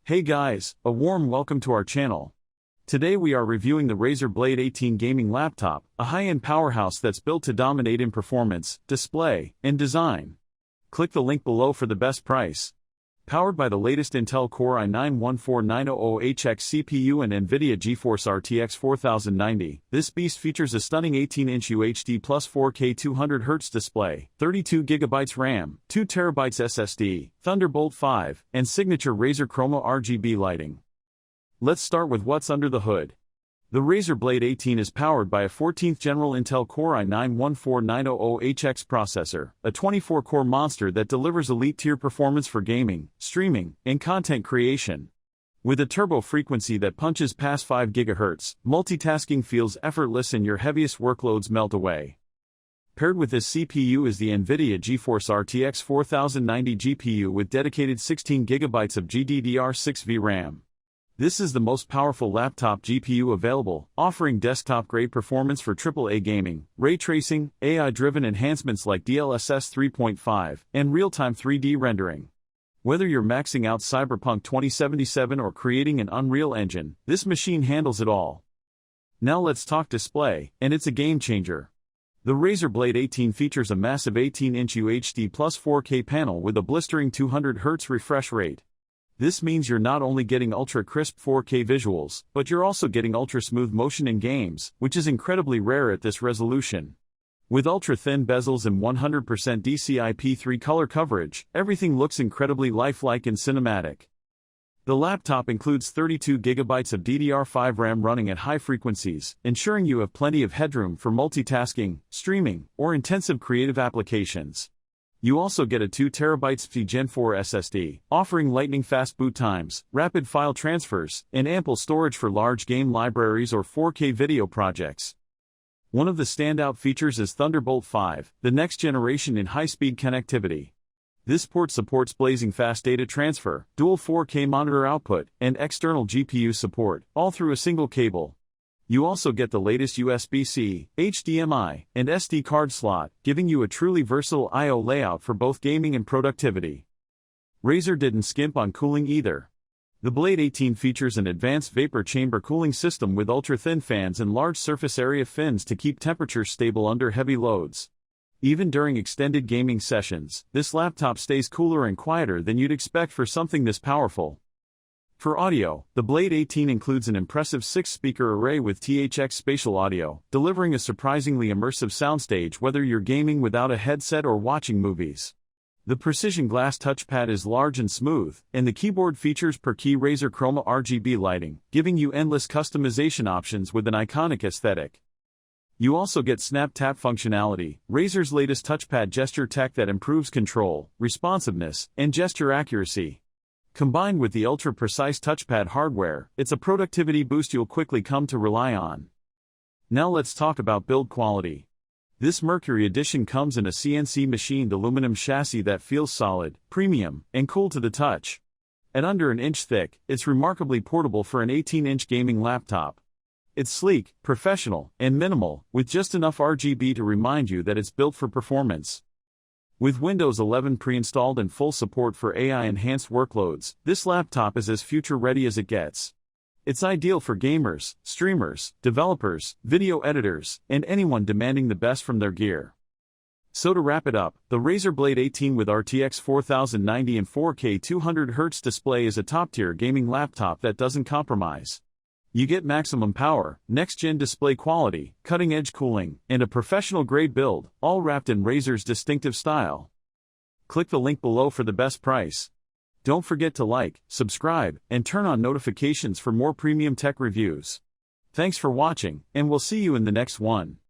Hey guys, a warm welcome to our channel. Today we are reviewing the Razer Blade 18 gaming laptop, a high-end powerhouse that's built to dominate in performance, display, and design. Click the link below for the best price. Powered by the latest Intel Core i9-14900HX CPU and NVIDIA GeForce RTX 4090, this beast features a stunning 18-inch UHD plus 4K 200Hz display, 32GB RAM, 2TB SSD, Thunderbolt 5, and signature Razer Chroma RGB lighting. Let's start with what's under the hood. The Razer Blade 18 is powered by a 14th General Intel Core i9-14900HX processor, a 24-core monster that delivers elite-tier performance for gaming, streaming, and content creation. With a turbo frequency that punches past 5 GHz, multitasking feels effortless and your heaviest workloads melt away. Paired with this CPU is the NVIDIA GeForce RTX 4090 GPU with dedicated 16GB of GDDR6 VRAM. This is the most powerful laptop GPU available, offering desktop-grade performance for AAA gaming, ray tracing, AI-driven enhancements like DLSS 3.5, and real-time 3D rendering. Whether you're maxing out Cyberpunk 2077 or creating an Unreal Engine, this machine handles it all. Now let's talk display, and it's a game-changer. The Razer Blade 18 features a massive 18-inch UHD plus 4K panel with a blistering 200Hz refresh rate. This means you're not only getting ultra-crisp 4K visuals, but you're also getting ultra-smooth motion in games, which is incredibly rare at this resolution. With ultra-thin bezels and 100% DCI-P3 color coverage, everything looks incredibly lifelike and cinematic. The laptop includes 32GB of DDR5 RAM running at high frequencies, ensuring you have plenty of headroom for multitasking, streaming, or intensive creative applications. You also get a 2TB Gen 4 SSD, offering lightning-fast boot times, rapid file transfers, and ample storage for large game libraries or 4K video projects. One of the standout features is Thunderbolt 5, the next generation in high-speed connectivity. This port supports blazing-fast data transfer, dual 4K monitor output, and external GPU support, all through a single cable. You also get the latest USB-C, HDMI, and SD card slot, giving you a truly versatile I/O layout for both gaming and productivity. Razer didn't skimp on cooling either. The Blade 18 features an advanced vapor chamber cooling system with ultra-thin fans and large surface area fins to keep temperatures stable under heavy loads. Even during extended gaming sessions, this laptop stays cooler and quieter than you'd expect for something this powerful. For audio, the Blade 18 includes an impressive 6-speaker array with THX spatial audio, delivering a surprisingly immersive soundstage whether you're gaming without a headset or watching movies. The precision glass touchpad is large and smooth, and the keyboard features per-key Razer Chroma RGB lighting, giving you endless customization options with an iconic aesthetic. You also get Snap Tap functionality, Razer's latest touchpad gesture tech that improves control, responsiveness, and gesture accuracy. Combined with the ultra-precise touchpad hardware, it's a productivity boost you'll quickly come to rely on. Now let's talk about build quality. This Mercury edition comes in a CNC machined aluminum chassis that feels solid, premium, and cool to the touch. At under an inch thick, it's remarkably portable for an 18-inch gaming laptop. It's sleek, professional, and minimal, with just enough RGB to remind you that it's built for performance. With Windows 11 pre-installed and full support for AI-enhanced workloads, this laptop is as future-ready as it gets. It's ideal for gamers, streamers, developers, video editors, and anyone demanding the best from their gear. So to wrap it up, the Razer Blade 18 with RTX 4090 and 4K 200Hz display is a top-tier gaming laptop that doesn't compromise. You get maximum power, next-gen display quality, cutting-edge cooling, and a professional-grade build, all wrapped in Razer's distinctive style. Click the link below for the best price. Don't forget to like, subscribe, and turn on notifications for more premium tech reviews. Thanks for watching, and we'll see you in the next one.